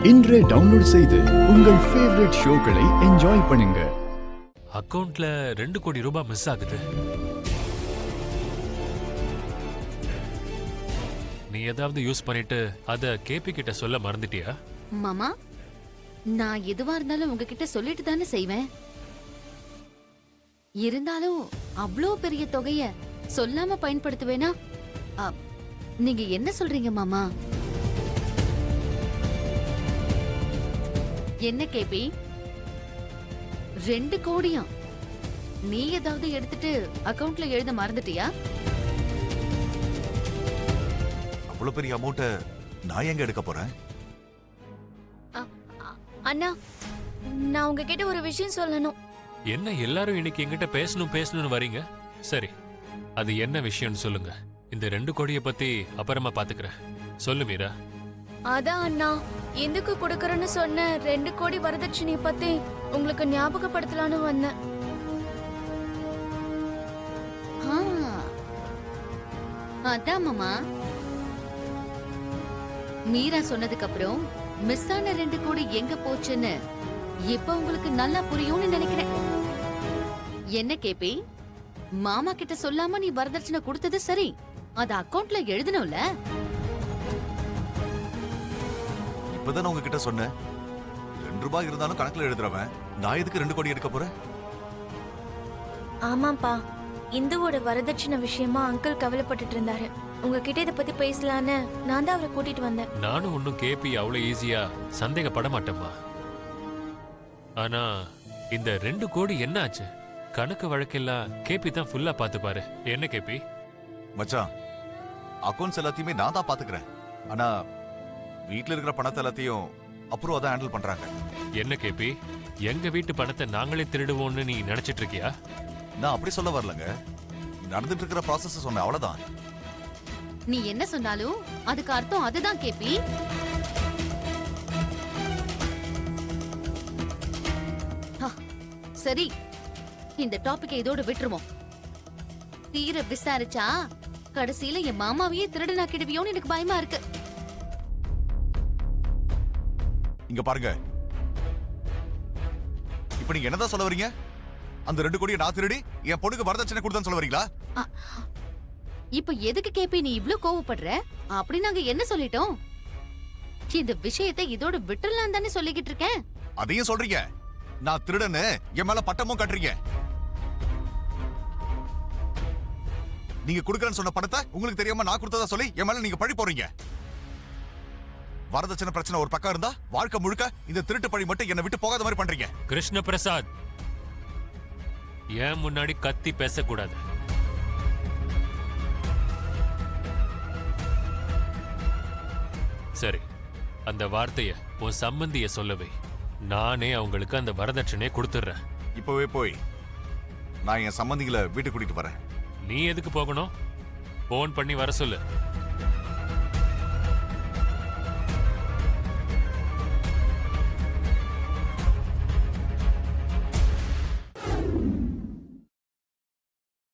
இன்றே டவுன்லோட் செய்து உங்கள் ஃபேவரட் ஷோக்களை என்ஜாய் பண்ணுங்க. அக்கவுண்ட்ல 2 கோடி ரூபாய் மிஸ் ஆகுது. நீ ஏதாவது யூஸ் பண்ணிட்டு அத கேபி கிட்ட சொல்ல மறந்துட்டியா? மாமா, நான் எதுவா இருந்தாலும் உங்ககிட்ட சொல்லிட்டு தானே செய்வேன். இருந்தாலும் அவ்ளோ பெரிய தொகைய சொல்லாம பயன்படுத்துவேனா? நீங்க என்ன சொல்றீங்க மாமா? என்ன கேபி, 2 கோடியா? நீ ஏதாவது எடுத்துட்டு அக்கவுண்ட்ல எழுத மறந்துட்டியா? அவ்வளவு பெரிய அமௌண்ட நான் எங்க எடுக்க போறேன்? அண்ணா, நான் உங்ககிட்ட ஒரு விஷயம் சொல்லணும். என்ன எல்லாரும் இன்னைக்கு என்கிட்ட பேசணும்னு வரீங்க? சரி, அது என்ன விஷயம்னு சொல்லுங்க. இந்த 2 கோடியை பத்தி அப்புறமா பாத்துக்கிறேன். சொல்லு மீரா. அதான் அண்ணா, எதுக்கு கொடுக்கறேன்னு சொன்ன 2 கோடி வரதட்சணை பத்தி உங்களுக்கு ஞாபகப்படுத்தலான்னு வந்தேன். அதான் மாமா, மீரா சொன்னதுக்கு அப்புறம் மிஸ் ஆன 2 கோடி எங்க போச்சுன்னு இப்ப உங்களுக்கு நல்லா புரியும்னு நினைக்கிறேன். என்ன கேபி, மாமா கிட்ட சொல்லாம நீ வரதட்சணை கொடுத்தது சரி, அது அக்கவுண்ட்ல எழுதணும்ல? இப்பதான் உங்ககிட்ட சொன்னேன், 2 ரூபாய் இருந்தாலும் கணக்குல எழுதுறவன் நான் எதுக்கு 2 கோடி எடுக்க போறேன்? ஆமாப்பா, இந்துவோட வரதட்சணை விஷயமா அங்கிள் கவலைப்பட்டுட்டு இருந்தாரு. உங்ககிட்ட இத பத்தி பேசலான்னு நான் தான் அவரை கூட்டிட்டு வந்தேன். நானும் ஒன்னும் கேபி அவ்வளவு ஈஸியா சந்தேகப்பட மாட்டேம்மா. ஆனா இந்த 2 கோடி என்ன ஆச்சு? கணக்கு வழக்கெல்லாம் கேபி தான் ஃபுல்லா பாத்துப்பாரு. என்ன கேபி? மச்சான், அக்கவுண்ட்ஸ் எல்லாத்தையுமே நான் தான் பாத்துக்கிறேன். ஆனா வீட்டுல இருக்கிற பணத்தை எல்லாத்தையும் அப்புறம் அதான் ஹேண்டில் பண்றாங்க. என்ன கேபி, எங்க வீட்டு பணத்தை நாங்களே திருடுவோம்னு நீ நினைச்சிட்டு இருக்கியா? நான் அப்படி சொல்ல வரலங்க, நடந்துட்டு இருக்கிற ப்ராசஸ் சொன்னேன், அவ்வளவுதான். நீ என்ன சொன்னாலும் அதுக்கு அர்த்தம் அதுதான் கேபி. சரி, இந்த டாபிக் இதோட விட்டுருவோம். தீர விசாரிச்சா கடைசியில என் மாமாவையே திருடனாக்கிடுவியோன்னு எனக்கு பயமா இருக்கு. இங்க பாருங்க, இப்ப நீங்க என்னதான் சொல்ல வரீங்க? அந்த 2 கோடியை நான் திருடி என் பொண்ணுக்கு வரதட்சணை கொடுத்தேன்னு சொல்ல வரீங்களா? இப்ப எதுக்கு கேபி நீ இவ்ளோ கோவப்படுற? அப்படி நாங்க என்ன சொல்லிட்டோம்? இந்த விஷயத்தை இதோட விட்டுறலாம் தானே சொல்லிக்கிட்டு இருக்கேன். அதையும் சொல்றீங்க, நான் திருடன்னு என் மேல பட்டமும் கட்டுறீங்க. நீங்க கொடுக்கறேன்னு சொன்ன பணத்தை உங்களுக்கு தெரியாம நான் கொடுத்ததா சொல்லி என் மேல நீங்க பழி போறீங்க. வரதட்சணை பிரச்சனை ஒரு பக்கம் இருந்தா வாழ்க்கை முழுக்க இந்த திருட்டு பழி மட்டும் என்னை விட்டு போகாத மாதிரி பண்றீங்க. கிருஷ்ண பிரசாத், ஏன் முன்னாடி கத்தி பேசக்கூடாது. சரி, அந்த வார்த்தைய உன் சம்பந்திய சொல்லவே, நானே அவங்களுக்கு அந்த வரதட்சணையை கொடுத்துடுறேன். இப்பவே போய் நான் என் சம்பந்திகளை வீட்டுக்கு கூட்டிட்டு வரேன். நீ எதுக்கு போகணும்? போன் பண்ணி வர சொல்லு.